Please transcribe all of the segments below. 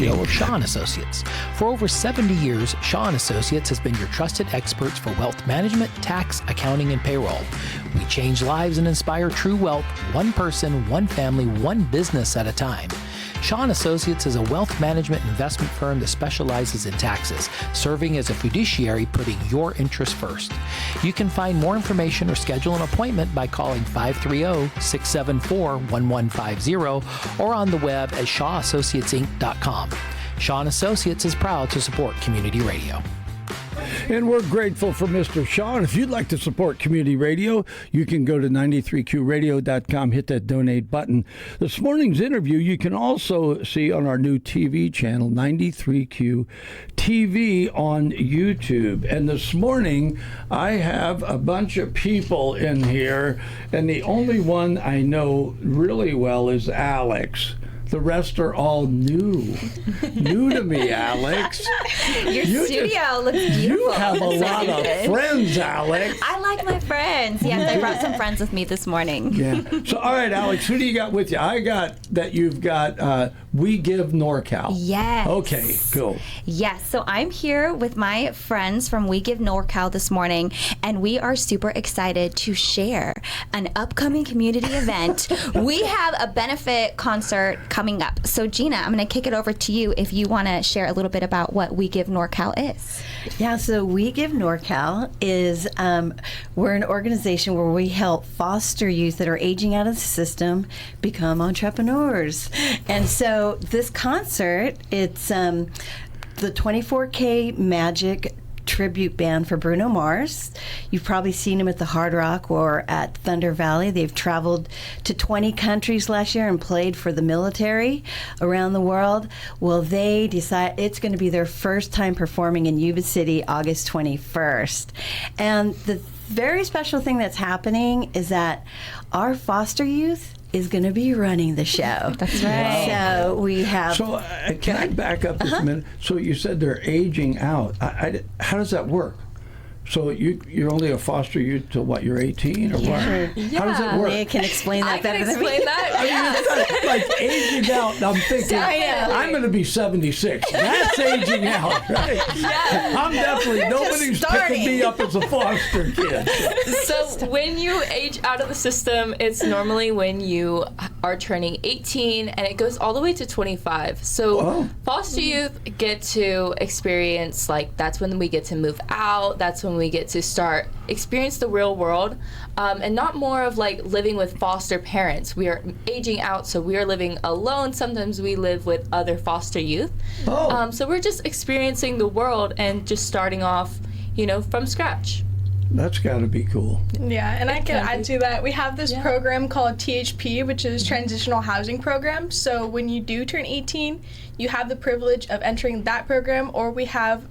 CEO of Shaw & Associates. For over 70 years, Shaw & Associates has been your trusted experts for wealth management, tax, accounting, and payroll. We change lives and inspire true wealth, one person, one family, one business at a time. Shaw & Associates is a wealth management investment firm that specializes in taxes, serving as a fiduciary, putting your interests first. You can find more information or schedule an appointment by calling 530-674-1150 or on the web at shawassociatesinc.com. Shaw & Associates is proud to support community radio. And we're grateful for Mr. Shaw. And if you'd like to support community radio, you can go to 93qradio.com, hit that donate button. This morning's interview you can also see on our new TV channel, 93Q TV on YouTube. And this morning, I have a bunch of people in here, and the only one I know really well is Alex. The rest are all new. New to me, Alex. Your studio looks beautiful. You have a lot of friends, Alex. I like my friends. Yes, I brought some friends with me this morning. Yeah. So, all right, Alex, who do you got with you? I got that you've got WeGive NorCal. Yes. Okay, cool. Yes, so I'm here with my friends from WeGive NorCal this morning, and we are super excited to share an upcoming community event. We have a benefit concert coming up. So Gina, I'm going to kick it over to you if you want to share a little bit about what WeGive NorCal is. Yeah, so WeGive NorCal is, we're an organization where we help foster youth that are aging out of the system become entrepreneurs. And so this concert, it's the 24K Magic tribute band for Bruno Mars. You've probably seen him at the Hard Rock or at Thunder Valley. They've traveled to 20 countries last year and played for the military around the world. Well, they decide it's going to be their first time performing in Yuba City, August 21st. And the very special thing that's happening is that our foster youth is going to be running the show. That's right. So we have... So can I back up just a minute? So you said they're aging out. How does that work? So you're only a foster youth till what? You're 18 or what? Yeah. How does it work? Leah can explain that better than me. I can explain that. I mean, it's like aging out. I'm thinking, I'm going to be 76. That's aging out, right? Yeah. I'm definitely, nobody's picking me up as a foster kid. So when you age out of the system, it's normally when you are turning 18, and it goes all the way to 25. So foster youth get to experience, like, that's when we get to move out. That's when we get to start experience the real world, and not more of like living with foster parents. We are aging out, so we are living alone. Sometimes we live with other foster youth. So we're just experiencing the world and just starting off, from scratch. That's got to be cool. Yeah, and I can add to that. We have this program called THP, which is Transitional Housing Program. So when you do turn 18, you have the privilege of entering that program, or we have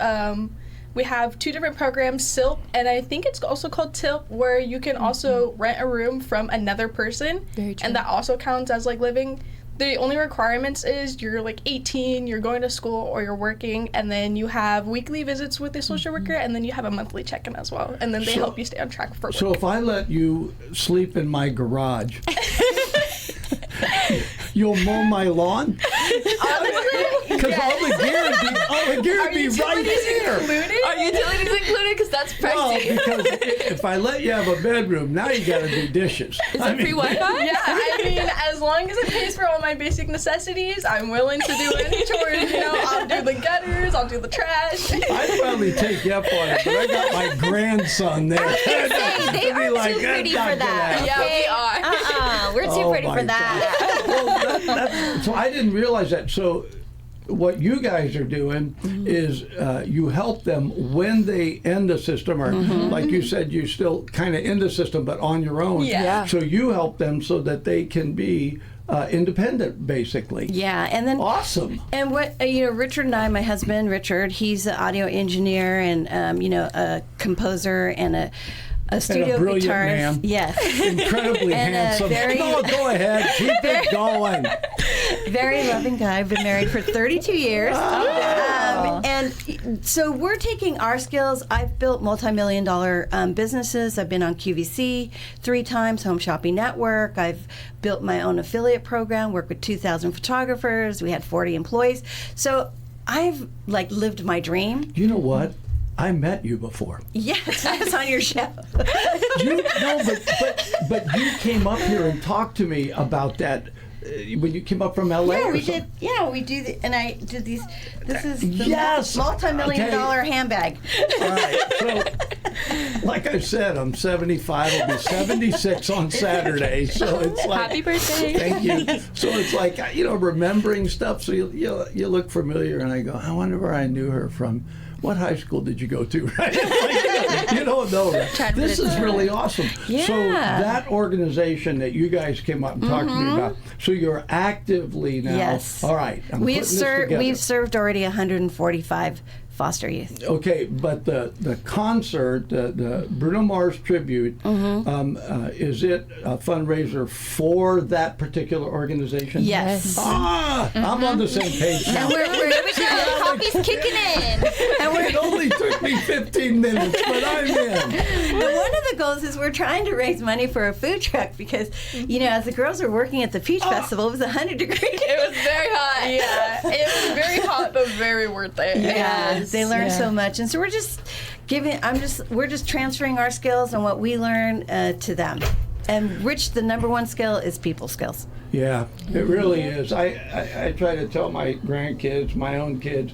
two different programs, SILP, and I think it's also called TILP, where you can also rent a room from another person. Very true. And that also counts as like living. The only requirements is you're like 18, you're going to school, or you're working, and then you have weekly visits with the social worker, and then you have a monthly check-in as well, and then they help you stay on track for work. So if I let you sleep in my garage, you'll mow my lawn? Because all the gear would be right there. Are utilities included? Because that's pricey. Well, because if I let you have a bedroom, now you got to do dishes. Is it free Wi-Fi? Yeah, I mean, as long as it pays for all my basic necessities, I'm willing to do any chores. I'll do the gutters, I'll do the trash. I'd probably take you up on it, but I got my grandson there. They are too pretty for that. Yeah, we are. We're too pretty for that. Well, so I didn't realize that. So what you guys are doing is you help them when they end the system, or like you said, you're still kind of in the system, but on your own. Yeah. So you help them so that they can be independent, basically. Yeah, and then awesome. And what Richard and I, my husband Richard, he's an audio engineer and a composer and a studio brilliant guitarist. man. Yes. Incredibly And handsome. Go ahead. Keep it going. Very loving guy. I've been married for 32 years. And so we're taking our skills. I've built multi-million-dollar businesses. I've been on QVC 3 times, Home Shopping Network. I've built my own affiliate program, worked with 2,000 photographers. We had 40 employees. So I've lived my dream. You know what? I met you before. Yes, I was on your show. But you came up here and talked to me about that when you came up from LA. Yeah, we did. Yeah, we do. And I did these. This is the Yes! multi-million-dollar handbag. All right. So, like I said, I'm 75. I'll be 76 on Saturday. So it's like Happy birthday. Thank you. So it's like remembering stuff. So you look familiar, and I go, I wonder where I knew her from. What high school did you go to? Right? You don't know. Right? This is really awesome. Yeah. So that organization that you guys came up and talked to me about. So you're actively now. Yes. All right. We've served already 145 foster youth. Okay, but the concert, the Bruno Mars tribute, is it a fundraiser for that particular organization? Yes. I'm on the same page now. Here we go. Coffee's kicking in. It only took me 15 minutes, but I'm in. And one of the goals is we're trying to raise money for a food truck because, as the girls were working at the Peach Festival, it was 100 degrees. It was very hot. Yeah, it was very hot, but very worth it. Yeah, they learned so much, and so we're just we're just transferring our skills and what we learn to them. And Rich, the number one skill is people skills. Yeah, it really is. I try to tell my grandkids, my own kids,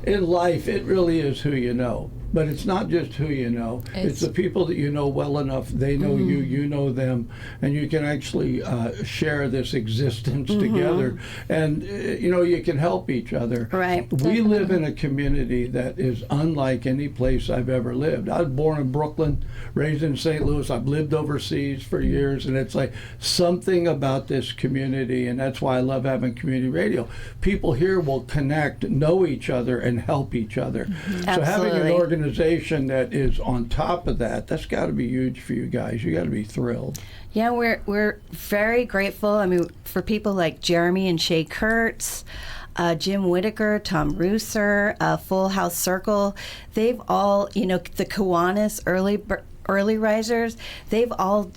in life, it really is who you know. But it's not just who you know. It's the people that you know well enough. They know you, you know them, and you can actually share this existence together. And, you can help each other. Right. We live in a community that is unlike any place I've ever lived. I was born in Brooklyn, raised in St. Louis. I've lived overseas for years, and it's like something about this community, and that's why I love having community radio. People here will connect, know each other, and help each other. So having an organization that is on top of that's got to be huge for you guys. You got to be thrilled. Yeah, we're very grateful. I mean, for people like Jeremy and Shay Kurtz, Jim Whitaker, Tom Rooser, Full House Circle, they've all, the Kiwanis early risers, they've all,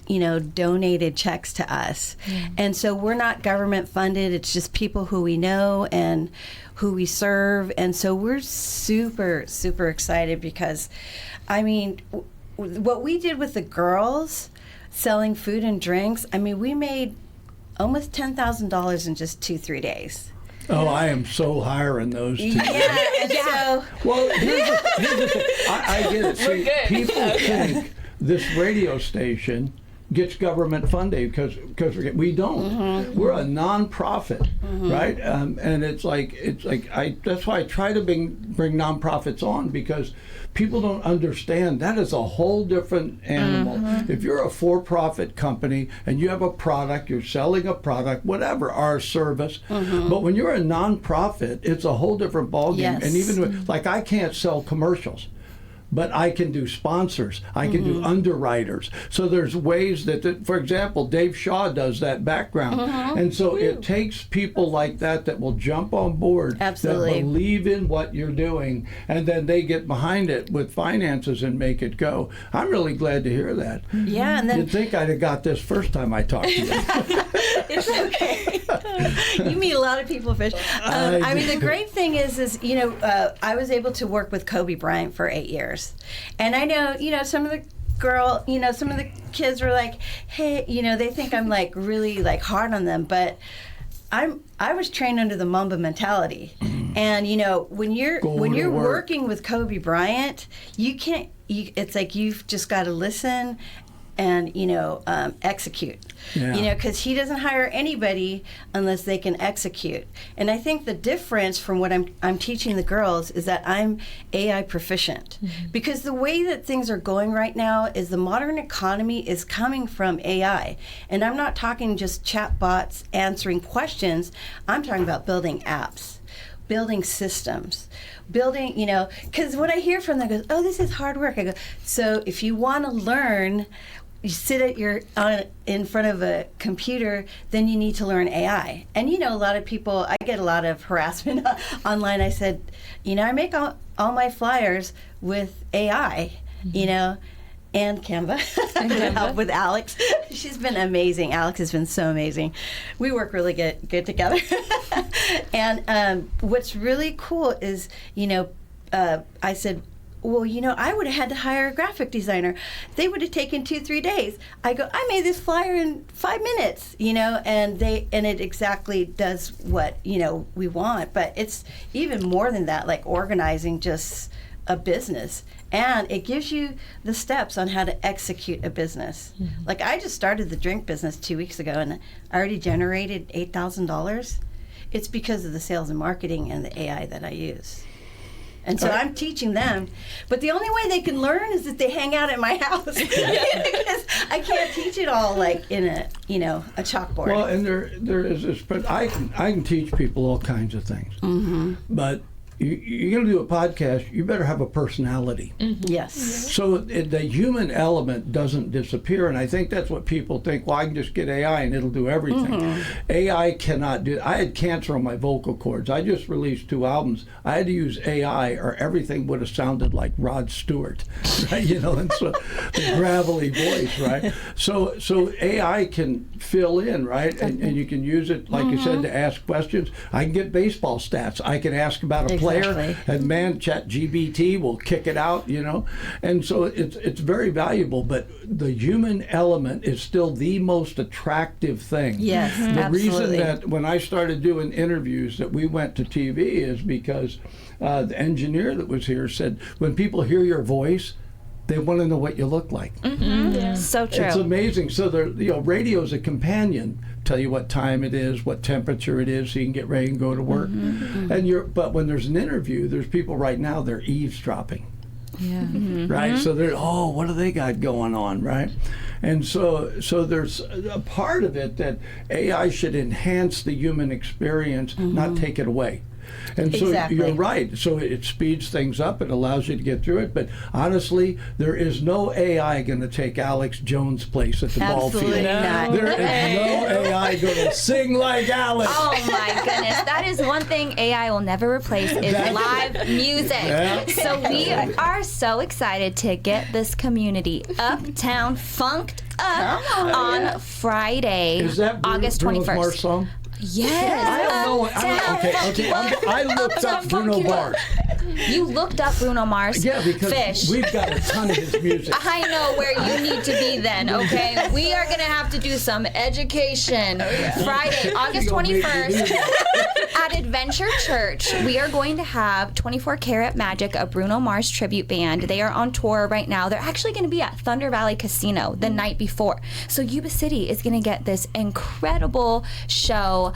donated checks to us. And so we're not government funded. It's just people who we know and who we serve. And so we're super, super excited because, what we did with the girls selling food and drinks, we made almost $10,000 in just 2-3 days. Oh, I am so hiring those two. So well, here's the thing. I get it. See, people think this radio station gets government funding because we don't. We're a nonprofit, right? And it's like that's why I try to bring nonprofits on, because people don't understand that is a whole different animal. If you're a for-profit company and you have a product, you're selling a product, whatever, our service, but when you're a nonprofit, it's a whole different ballgame. Yes. And even I can't sell commercials, but I can do sponsors. I can do underwriters. So there's ways that, for example, Dave Shaw does that background. And so it takes people like that will jump on board, Absolutely. that believe in what you're doing, and then they get behind it with finances and make it go. I'm really glad to hear that. Yeah, and then You'd think I'd have got this first time I talked to you. it's okay. You meet a lot of people, Fish. The great thing is I was able to work with Kobe Bryant for 8 years. And I know, some of the kids were like, hey, they think I'm really Mm-hmm. hard on them, but I was trained under the Mamba mentality. And when you're working with Kobe Bryant, it's like you've just got to listen and execute. Yeah. Because he doesn't hire anybody unless they can execute. And I think the difference from what I'm teaching the girls is that I'm AI proficient. Because the way that things are going right now is the modern economy is coming from AI. And I'm not talking just chat bots answering questions. I'm talking about building apps, building systems, building, because what I hear from them goes, oh, this is hard work. I go, so if you want to learn you sit at in front of a computer, then you need to learn AI. And a lot of people, I get a lot of harassment online. I said, I make all my flyers with AI, and Canva. Help with Alex. She's been amazing. Alex has been so amazing. We work really good together. And what's really cool is, I said, well, I would have had to hire a graphic designer. They would have taken 2-3 days. I go, I made this flyer in 5 minutes, and it exactly does what, we want. But it's even more than that, like organizing just a business. And it gives you the steps on how to execute a business. Mm-hmm. Like I just started the drink business 2 weeks ago, and I already generated $8,000. It's because of the sales and marketing and the AI that I use. And so I'm teaching them, but the only way they can learn is if they hang out at my house, because I can't teach it all like in a chalkboard. Well, and there is this, but I can teach people all kinds of things, but you're going to do a podcast, you better have a personality. Mm-hmm. Yes. So the human element doesn't disappear, and I think that's what people think, well, I can just get AI and it'll do everything. Mm-hmm. AI cannot do. I had cancer on my vocal cords. I just released 2 albums. I had to use AI or everything would have sounded like Rod Stewart, right? And so the gravelly voice, right? So AI can fill in, right? And you can use it, like you said, to ask questions. I can get baseball stats. I can ask about a player, and man, ChatGPT will kick it out, and so it's very valuable. But the human element is still the most attractive thing. Yes, the absolutely. reason that when I started doing interviews that we went to TV is because the engineer that was here said when people hear your voice, they want to know what you look like. Mm-hmm. Yeah. So true. It's amazing. So radio is a companion. Tell you what time it is, what temperature it is, so you can get ready and go to work. Mm-hmm. And but when there's an interview, there's people right now, they're eavesdropping. Yeah. Mm-hmm. Right. So they're what do they got going on, right? And so there's a part of it that AI should enhance the human experience, not take it away. And so you're right. So it speeds things up. It allows you to get through it. But honestly, there is no AI going to take Alex Jones' place at the ball field. Absolutely not. There is no AI going to sing like Alex. Oh my goodness. That is one thing AI will never replace is live music. Yeah. So we are so excited to get this community uptown funked up on Friday, is that August 21st. Bruno Mars song? Yes. I don't know. I looked up Bruno Mars. You looked up Bruno Mars? Yeah, because we've got a ton of his music. I know where you need to be then, okay? We are going to have to do some education. Friday, August 21st, at Adventure Church, we are going to have 24 Karat Magic, a Bruno Mars tribute band. They are on tour right now. They're actually going to be at Thunder Valley Casino the night before. So Yuba City is going to get this incredible show.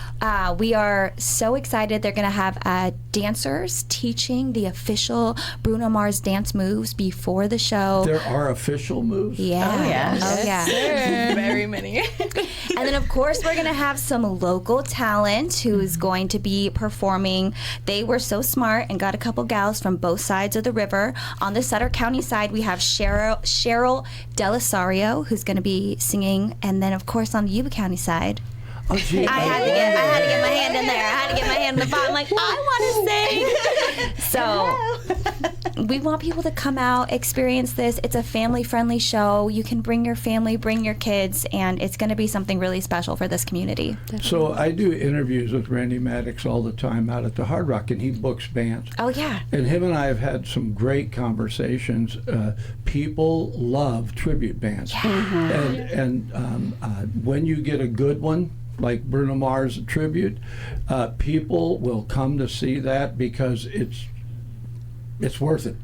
We are so excited. They're going to have dancers teaching the official Bruno Mars dance moves before the show. There are official moves? Yeah. Oh, yeah. Oh, yeah. Very many. And then, of course, we're going to have some local talent who's going to be performing. They were so smart and got a couple gals from both sides of the river. On the Sutter County side, we have Cheryl Delisario, who's going to be singing. And then, of course, on the Yuba County side, Oh, gee, I had to get my hand in there. I had to get my hand in the pot. I'm like, I want to sing. So we want people to come out, experience this. It's a family-friendly show. You can bring your family, bring your kids, and it's going to be something really special for this community. So I do interviews with Randy Maddox all the time out at the Hard Rock, and he books bands. Oh, yeah. And him and I have had some great conversations. People love tribute bands. Yeah. And when you get a good one, like Bruno Mars tribute, people will come to see that because it's worth it.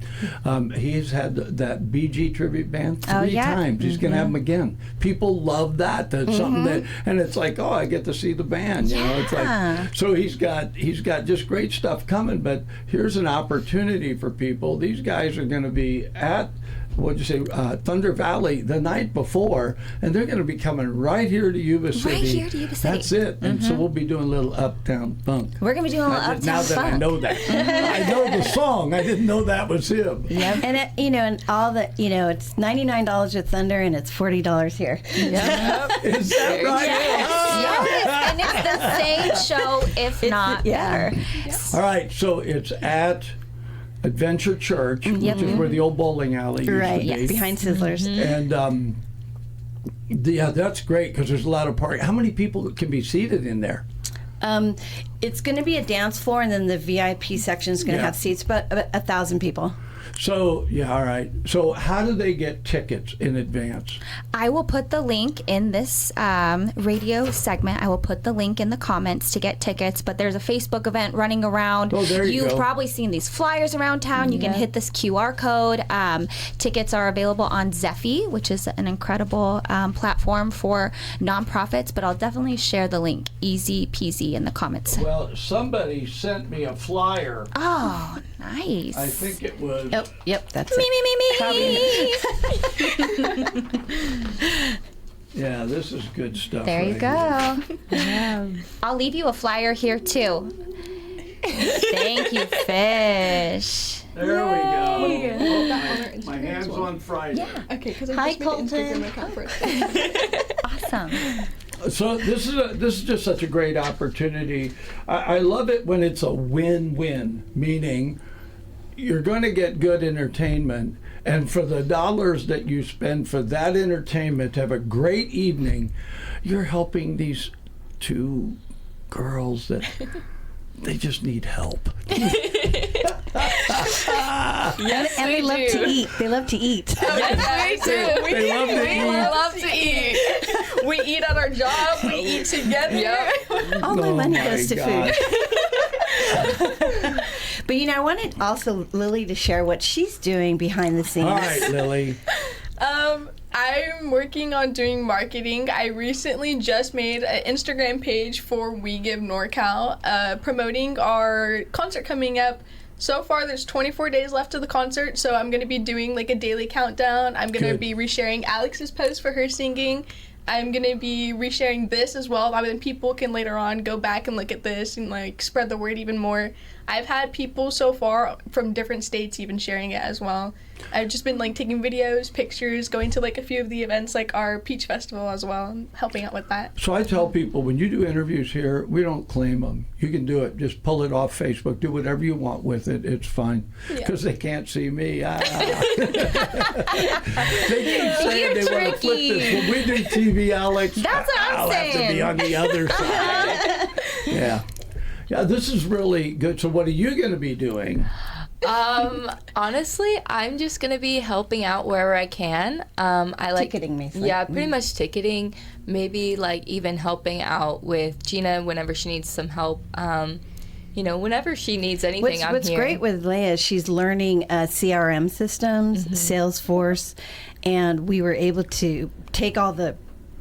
He's had that BG tribute band 3 times. He's going to have them again. People love that. That's something that, and it's like, oh, I get to see the band. You know, it's like, so he's got just great stuff coming. But here's an opportunity for people. These guys are going to be at what'd you say, Thunder Valley the night before, and they're going to be coming right here to Yuba City. Right here to Yuba City. That's it. And so we'll be doing a little Uptown Funk. We're going to be doing a little Uptown Now that Funk. I know that. I know the song. I didn't know that was him. Yep. And and all the, it's $99 at Thunder and it's $40 here. Is that right? Yes, and it's the same show, if not better. All right, so it's at Adventure Church, which is where the old bowling alley used Right, to be. behind Sizzlers. And that's great because there's a lot of parking. How many people can be seated in there? It's going to be a dance floor, and then the VIP section is going to have seats, but 1,000 people. So, all right. So how do they get tickets in advance? I will put the link in this radio segment. I will put the link in the comments to get tickets, but there's a Facebook event running around. Oh, there you You've go. probably seen these flyers around town. You can hit this QR code. Tickets are available on Zephy, which is an incredible platform for nonprofits, but I'll definitely share the link, easy peasy, in the comments. Well, somebody sent me a flyer. Oh, nice. I think it was... Yep, that's Me, it. me, me, me. Yeah, this is good stuff. There you right go. I'll leave you a flyer here too. Thank you, Fish. Here. There we go. Oh, my hand's on Friday. Okay, because I Hi, just made an Instagram Colton. account for it. Awesome. So this is just such a great opportunity. I love it when it's a win-win, meaning you're going to get good entertainment, and for the dollars that you spend for that entertainment to have a great evening, you're helping these two girls that they just need help. Yes, And they love to eat. They love to eat. Yes, we do. They love to We eat. love to eat. We eat at our job. We eat together. Yep. All my Oh money my goes to gosh. food. But I wanted also Lily to share what she's doing behind the scenes. All right, Lily. I'm working on doing marketing. I recently just made an Instagram page for WeGive NorCal, promoting our concert coming up. So far, there's 24 days left of the concert, so I'm going to be doing like a daily countdown. I'm going to Good. be resharing Alex's post for her singing. I'm going to be resharing this as well. I mean, people can later on go back and look at this and like spread the word even more. I've had people so far from different states even sharing it as well. I've just been like taking videos, pictures, going to like a few of the events like our Peach Festival as well, and helping out with that. So I tell people, when you do interviews here, we don't claim them. You can do it. Just pull it off Facebook. Do whatever you want with it. It's fine. Because they can't see me. They keep saying they want to flip this. When we do TV, Alex, That's what I'm I'll have to be saying. on the other side. Yeah. Yeah, this is really good. So what are you going to be doing? Honestly, I'm just gonna be helping out wherever I can. I like Ticketing, basically. Yeah, pretty much ticketing. Maybe like even helping out with Gina whenever she needs some help. Whenever she needs anything, I'm What's here. great with Leah is she's learning CRM systems, Salesforce, and we were able to take all the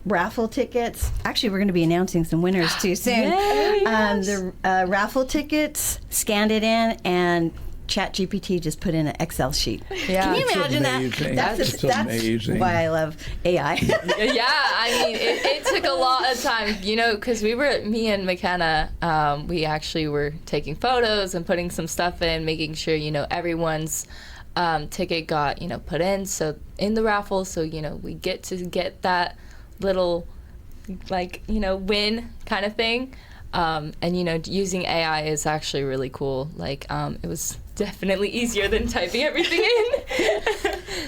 raffle tickets. Actually, we're going to be announcing some winners too soon. The raffle tickets, scanned it in, and ChatGPT just put in an Excel sheet. Yeah. Can you It's imagine amazing. that? It's amazing. Why I love AI. Yeah, I mean, it took a lot of time, because me and McKenna, we actually were taking photos and putting some stuff in, making sure, everyone's ticket got, put in the raffle, so, we get to get that little, win kind of thing. And, using AI is actually really cool. It was definitely easier than typing everything in.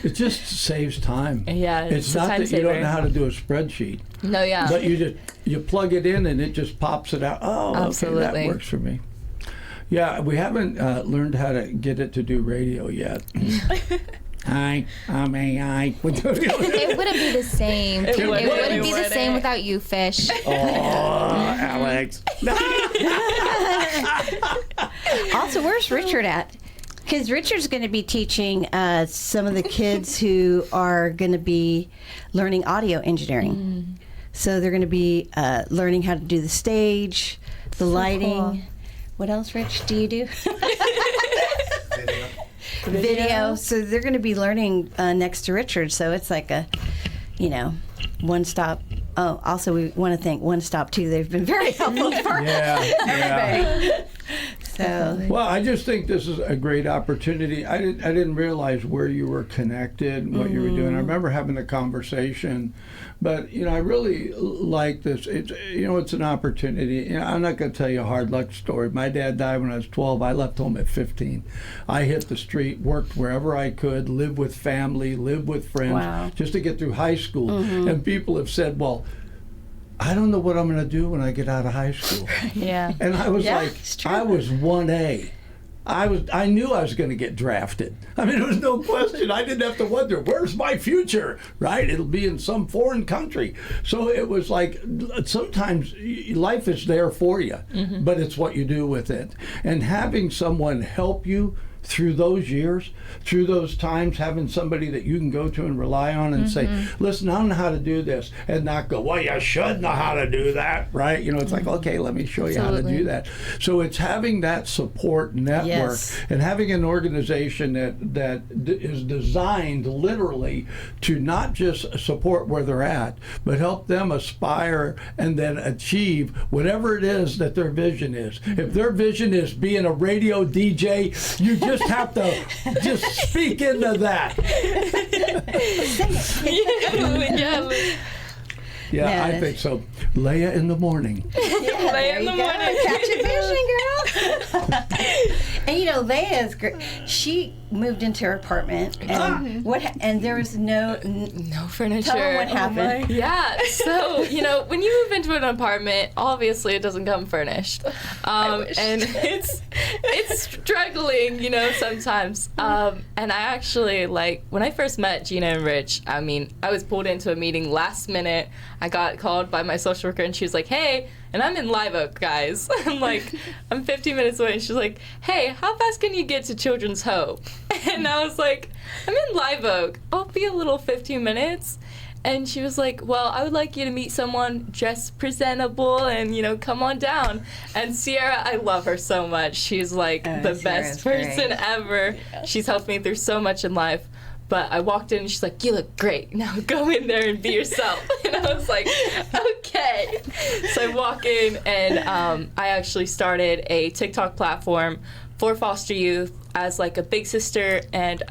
It just saves time. Yeah, It's a not time that you don't saver. know how to do a spreadsheet. No, yeah. But you plug it in and it just pops it out. Oh, okay, Absolutely. that works for me. Yeah, we haven't learned how to get it to do radio yet. Hi, I'm AI. It wouldn't be the same. It wouldn't. wouldn't be the same without you, Fish. Oh, Alex. Also, where's Richard at? Because Richard's going to be teaching some of the kids who are going to be learning audio engineering. So they're going to be learning how to do the stage, the lighting. cool. What else, Rich, do you do? video. So they're going to be learning next to Richard. So it's like a, one stop. Oh, also we want to thank One Stop too. They've been very helpful for everybody. So, well, I just think this is a great opportunity. I didn't realize where you were connected and what you were doing. I remember having the conversation, but I really like this. It's an opportunity. I'm not going to tell you a hard luck story. My dad died when I was 12. I left home at 15. I hit the street, worked wherever I could, lived with family, lived with friends, just to get through high school. And people have said, well, I don't know what I'm going to do when I get out of high school. Yeah. And I was like, I was 1A. I knew I was going to get drafted. I mean, there was no question. I didn't have to wonder, where's my future, right? It'll be in some foreign country. So it was like, sometimes life is there for you, but it's what you do with it. And having someone help you through those years, through those times, having somebody that you can go to and rely on and say, listen, I don't know how to do this, and not go, well, you should know how to do that, right? It's like, okay, let me show you how to do that. So it's having that support network and having an organization that is designed literally to not just support where they're at, but help them aspire and then achieve whatever it is that their vision is. If their vision is being a radio DJ, you just have to just speak into that. Yeah, I think so. Leah in the morning. Leah in the morning. Catch a vision, girl. And Leah is great. She moved into her apartment, and and there was no furniture. Tell them what happened. Yeah, so when you move into an apartment, obviously it doesn't come furnished, and it's struggling, sometimes. And I actually when I first met Gina and Rich. I mean, I was pulled into a meeting last minute. I got called by my social worker, and she was like, "Hey," and I'm in Live Oak, guys. I'm like, I'm 15 minutes away, and she's like, "Hey, how fast can you get to Children's Hope?" And I was like, "I'm in Live Oak. I'll be a little 15 minutes." And she was like, "Well, I would like you to meet someone dressed presentable and, come on down." And Sierra, I love her so much. She's like the best person ever. Yeah. She's helped me through so much in life. But I walked in and she's like, "You look great. Now go in there and be yourself." And I was like, okay. So I walk in and I actually started a TikTok platform for foster youth as a big sister. And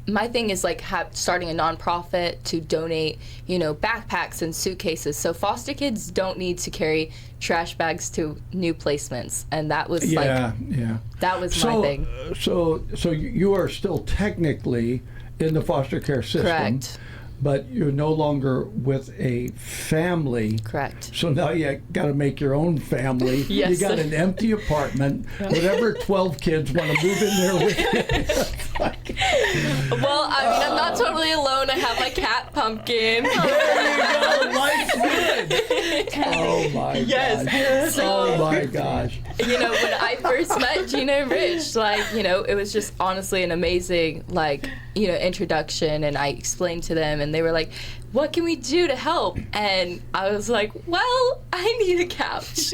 my thing is starting a nonprofit to donate, backpacks and suitcases. So foster kids don't need to carry trash bags to new placements. And that was that was my thing. So you are still technically in the foster care system. Correct. But you're no longer with a family. Correct. So now you got to make your own family. Yes. You got an empty apartment. Whatever 12 kids want to move in there with you. Well, I mean, I'm not totally alone. I have my cat Pumpkin. There you go. Life's good. Oh my gosh. Oh my gosh. When I first met Gina and Rich, it was just honestly an amazing, introduction, and I explained to them, and they were like, "What can we do to help?" And I was like, "Well, I need a couch."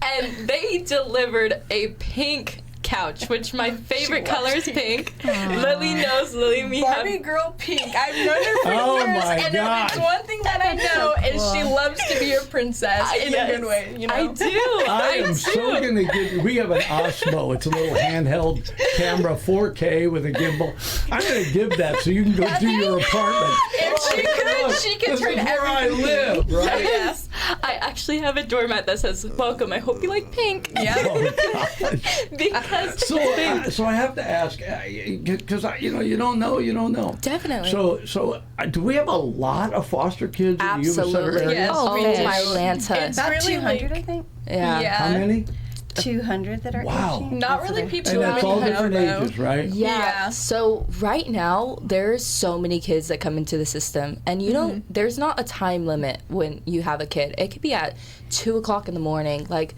And they delivered a pink couch, which my favorite color is pink. Lily knows. Lily and me Barbie girl pink. I've known her for Oh years, my and gosh. if there's one thing that I know is she loves to be a princess in a good way. I do. I am so going to give you, we have an Osmo. It's a little handheld camera, 4K with a gimbal. I'm going to give that so you can go do your apartment. If she could This turn is where I live, right? Yes. I actually have a doormat that says, "Welcome. I hope you like pink." Yeah. Oh, gosh. Because So I have to ask, because you don't know. Definitely. So do we have a lot of foster kids in the Yuba Center Absolutely. area? Yes. Oh, we do. my Atlanta. It's About really 200, I think. Yeah. How many? 200 that are Wow. aging. Not really people And that's all who different know. ages, right? Yeah. Yeah. So right now there's so many kids that come into the system, and there's not a time limit when you have a kid. It could be at 2:00 in the morning. I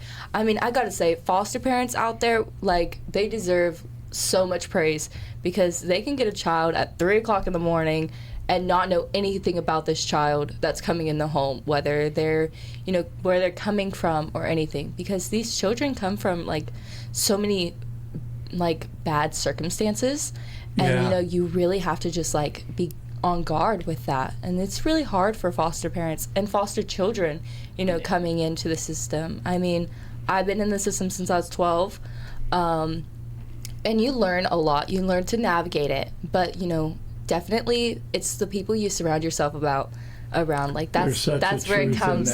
gotta say, foster parents out there, they deserve so much praise, because they can get a child at 3:00 in the morning and not know anything about this child that's coming in the home, whether they're, where they're coming from or anything, because these children come from so many like bad circumstances, and you know, you really have to just like be on guard with that. And it's really hard for foster parents and foster children, you know, coming into the system. I mean, I've been in the system since I was 12, and you learn a lot. You learn to navigate it, but you know, definitely it's the people you surround yourself around. Like that's where it comes.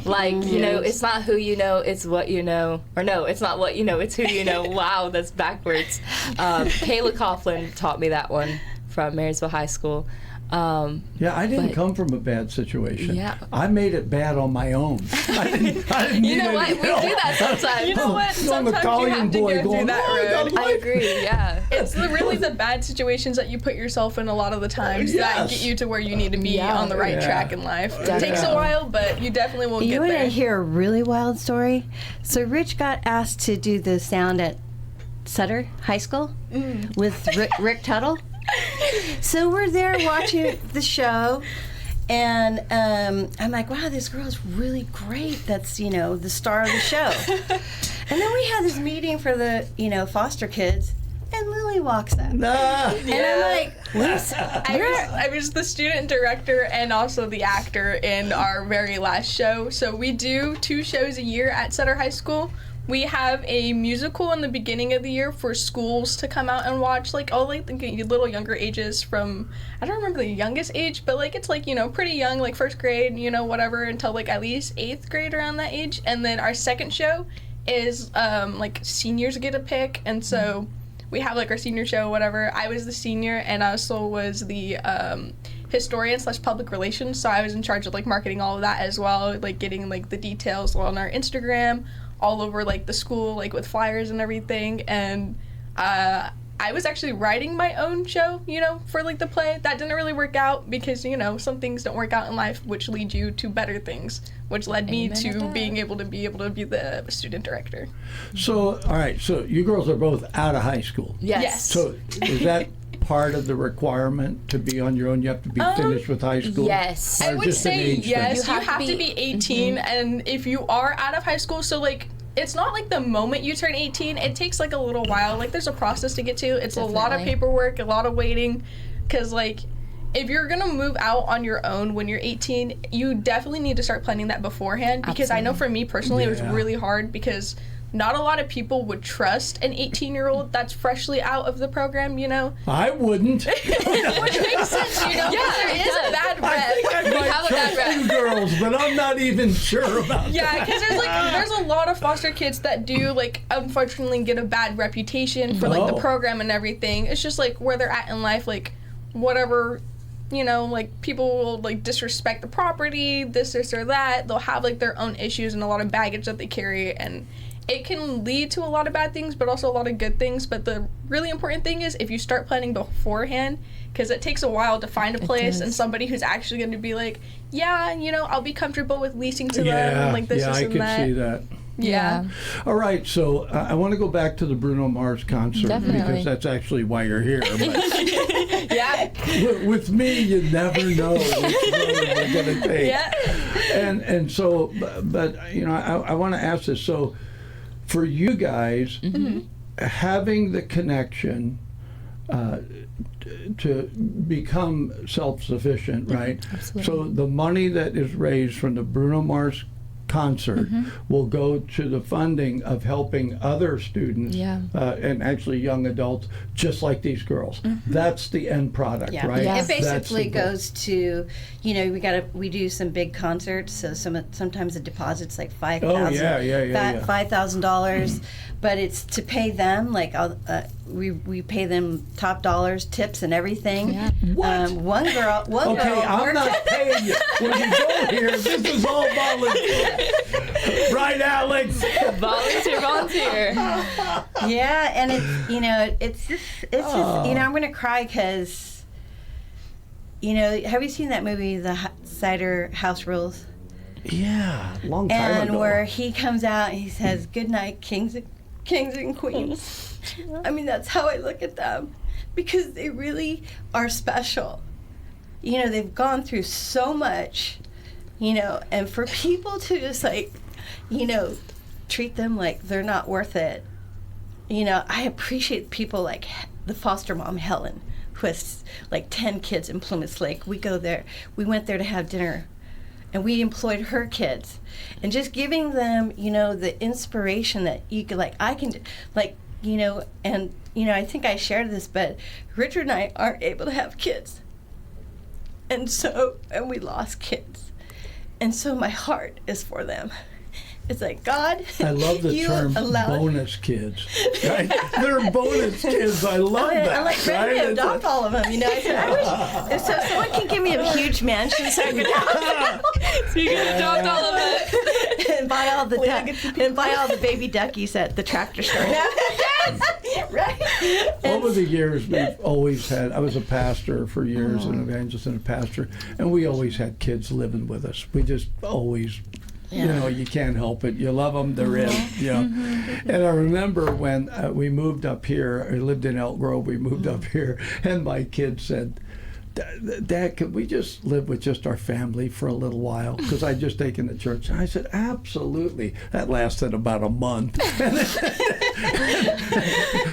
Like, you know, it's not who you know, it's what you know. Or no, it's not what you know, it's who you know. Wow, that's backwards. Kayla Coughlin taught me that one from Marysville High School. I didn't come from a bad situation. Yeah. I made it bad on my own. I didn't You know what? We do that sometimes. You know what? Sometimes you have to go through that road. I agree, yeah. It's really the bad situations that you put yourself in a lot of the times that get you to where you need to be on the right track in life. It takes a while, but you definitely will get You there. want to hear a really wild story? So Rich got asked to do the sound at Sutter High School with Rick Tuttle. So we're there watching the show, and I'm like, wow, this girl's really great. That's, you know, the star of the show. And then we had this meeting for the, you know, foster kids, and Lilly walks up. And I'm like, I was the student director and also the actor in our very last show. So we do 2 shows a year at Sutter High School. We have a musical in the beginning of the year for schools to come out and watch, like all like the little younger ages from, I don't remember the youngest age, but like it's like, you know, pretty young, like 1st grade, you know, whatever, until like at least 8th grade, around that age. And then our second show is like seniors get a pick, and so we have like our senior show, whatever. I was the senior, and I also was the historian / public relations, so I was in charge of like marketing all of that as well, like getting like the details on our Instagram, all over like the school, like with flyers and everything. And I was actually writing my own show, you know, for like the play. That didn't really work out because, you know, some things don't work out in life, which lead you to better things, which led me to being able to be the student director. So, all right, so you girls are both out of high school. Yes. So is that part of the requirement to be on your own? You have to be finished with high school? Yes. Or I would just an say age yes. thing? You have to be 18, and if you are out of high school, so like it's not like the moment you turn 18. It takes like a little while. Like there's a process to get to. It's a lot of paperwork, a lot of waiting, because like if you're gonna move out on your own when you're 18, you definitely need to start planning that beforehand. Because I know for me personally, it was really hard because not a lot of people would trust an 18-year-old that's freshly out of the program, you know? I wouldn't. Which makes sense, you know? Yeah, there is a bad I rep. think I might trust you girls, but I'm not even sure about Yeah, that. because there's a lot of foster kids that do like unfortunately get a bad reputation for like the program and everything. It's just like where they're at in life, like whatever, you know, like people will like disrespect the property, this or that. They'll have like their own issues and a lot of baggage that they carry, and it can lead to a lot of bad things, but also a lot of good things. But the really important thing is if you start planning beforehand, because it takes a while to find a place and somebody who's actually going to be like, yeah, you know, I'll be comfortable with leasing to them and like this, I and could that. see that. Yeah. All right, so I want to go back to the Bruno Mars concert because that's actually why you're here. But Yeah. with me, you never know which road we're going to take. Yeah. And so, but you know, I want to ask this. So, for you guys, having the connection to become self-sufficient, right? Absolutely. So the money that is raised from the Bruno Mars concert will go to the funding of helping other students and actually young adults just like these girls. That's the end product, right? It That's basically the goal. goes to, you know, we do some big concerts, so sometimes the deposit's like $5,000. $5,000, but it's to pay them, like we pay them top dollars, tips and everything. What? One girl I'm not paying you. When you go here, this is all volunteer. Right, Alex? Volunteer. Yeah, and it's just you know, I'm gonna cry because, you know, have you seen that movie, The Cider House Rules? Yeah, long time ago. And where he comes out and he says, "Good night, kings and queens." I mean, that's how I look at them, because they really are special. You know, they've gone through so much, you know, and for people to just like, you know, treat them like they're not worth it, I appreciate people like the foster mom, Helen, who has like 10 kids in Plymouth Lake. We went there to have dinner, and we employed her kids. And just giving them, the inspiration that you could, I think I shared this, but Richard and I aren't able to have kids. And we lost kids. And so my heart is for them. It's like, God, I love the term bonus kids. Right? They're bonus kids. I love that. I'm like, ready to adopt all of them. I said, I wish if someone can give me a huge mansion so I could So you can adopt all of it. and buy all the baby duckies at the tractor store. Right? Over the years, we've always had, I was a pastor for years, an evangelist and a pastor, and we always had kids living with us. We just always, you can't help it. You love them, they're in. And I remember when we moved up here, I lived in Elk Grove, we moved up here, and my kid said, Dad, could we just live with just our family for a little while? Because I'd just taken the church. And I said, absolutely. That lasted about a month.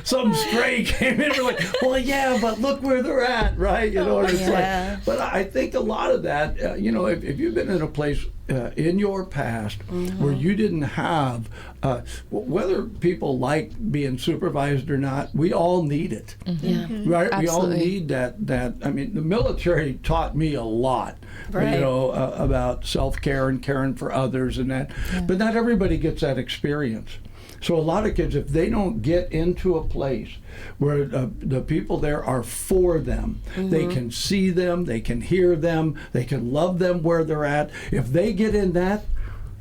Some stray came in. We're like, well, yeah, but look where they're at, right? And it's like, but I think a lot of that, if you've been in a place in your past where you didn't have, whether people like being supervised or not, we all need it, right? Absolutely. We all need that. I mean, the military taught me a lot, about self-care and caring for others and that, but not everybody gets that experience. So a lot of kids, if they don't get into a place where the people there are for them, they can see them, they can hear them, they can love them where they're at. If they get in that,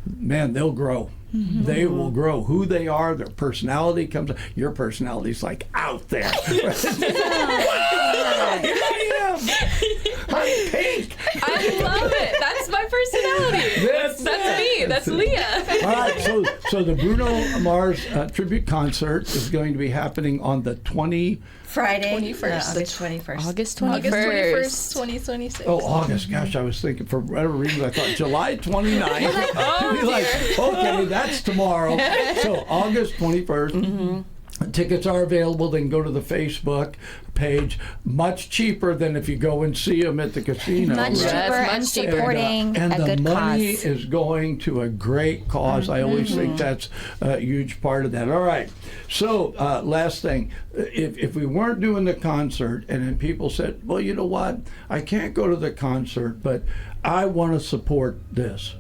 man, they'll grow. They will grow. Who they are, their personality comes. Your personality's like out there. Wow, here I am. I'm pink. I love it. That's my personality. That's me. That's Leah. All right, so the Bruno Mars tribute concert is going to be happening on the Friday, 21st. August 21st. August 21st. August 21st, 2026. Oh, August. Gosh, I was thinking for whatever reason, I thought July 29th. Okay, that's tomorrow. So August 21st. Tickets are available. Then go to the Facebook page. Much cheaper than if you go and see them at the casino. Much cheaper and supporting and a the good money cause. is going to a great cause. I always think that's a huge part of that. All right. So last thing, if we weren't doing the concert and then people said, well, you know what? I can't go to the concert, but I want to support this.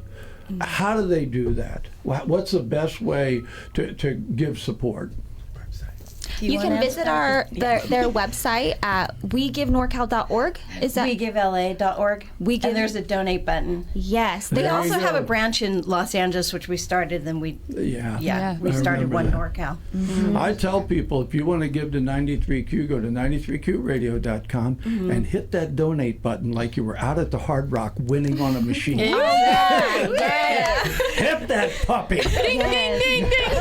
How do they do that? What's the best way to give support? You can visit their website at WeGiveNorCal.org. Is that WeGiveLA.org. And there's a donate button. Yes. They There also you have go. a branch in Los Angeles, which we started. Then we We started one NorCal. I tell people, if you want to give to 93Q, go to 93QRadio.com and hit that donate button like you were out at the Hard Rock winning on a machine. Hit that puppy. Ding, ding, ding, ding.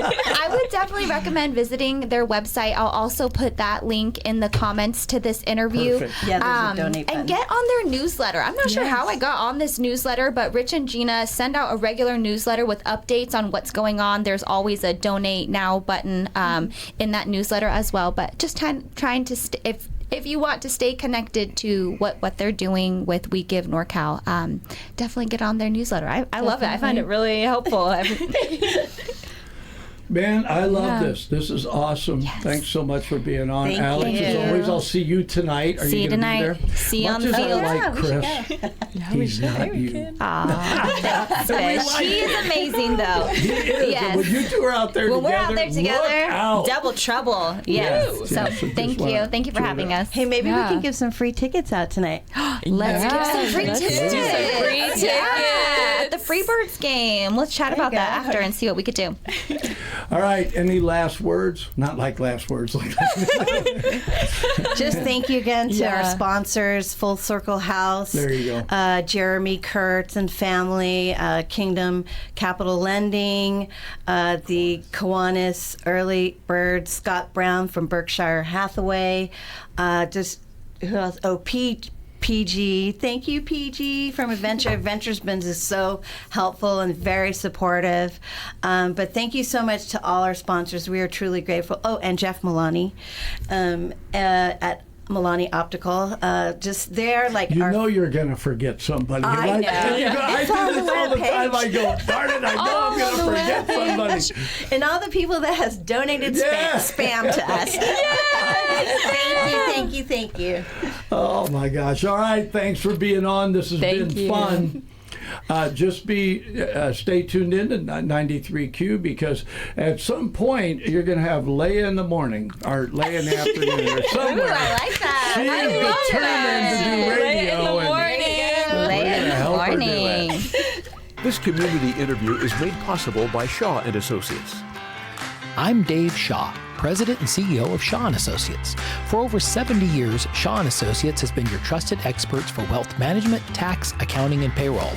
I would definitely recommend visiting their website. I'll also put that link in the comments to this interview. Perfect. Yeah, there's a donate button. And get on their newsletter. I'm not sure how I got on this newsletter, but Rich and Gina send out a regular newsletter with updates on what's going on. There's always a donate now button in that newsletter as well. But just trying to, if you want to stay connected to what they're doing with We Give NorCal, definitely get on their newsletter. I love it. I find it really helpful. Man, I love this. This is awesome. Yes. Thanks so much for being on. Thank Alex, you. as always, I'll see you tonight. Are See you you going to tonight. be there? See you on the Much as field. I like Chris, he's not you. Thanks, She is amazing, though. He is. Yes. And when you two are out there When together, we're out there together, look out. double trouble. Yes, Yes. yes, So I thank just you. wanna Thank you for tune having it. us. Hey, maybe we can give some free tickets out tonight. Let's give some free Let's tickets. do some free tickets. Yeah, at the Freebirds game. Let's chat about that after and see what we could do. All right, any last words? Not like last words. Just thank you again to our sponsors, Full Circle House. There you go. Jeremy Kurtz and family, Kingdom Capital Lending, the Kiwanis Early Bird, Scott Brown from Berkshire Hathaway, just who else? Oh, P PG. Thank you, PG, from Adventure. Adventure's been just so helpful and very supportive. But thank you so much to all our sponsors. We are truly grateful. Oh, and Jeff Milani at Milani Optical. Just there, like you know you're going to forget somebody. I right? know. I It's on do the this all the time. I webpage. go, darn it, I know I'm going to forget somebody. And all the people that has donated Yeah. spam to us. Thank you. Oh my gosh! All right, thanks for being on. This has Thank been you. fun. Stay tuned in to 93Q, because at some point you're going to have Leah in the morning or Leah in the afternoon or somewhere. Ooh, I like that. She is determined to do radio. Late in the and morning. Late in gonna the help her do morning. This community interview is made possible by Shaw and Associates. I'm Dave Shaw, President and CEO of Shaw & Associates. For over 70 years, Shaw & Associates has been your trusted experts for wealth management, tax, accounting, and payroll.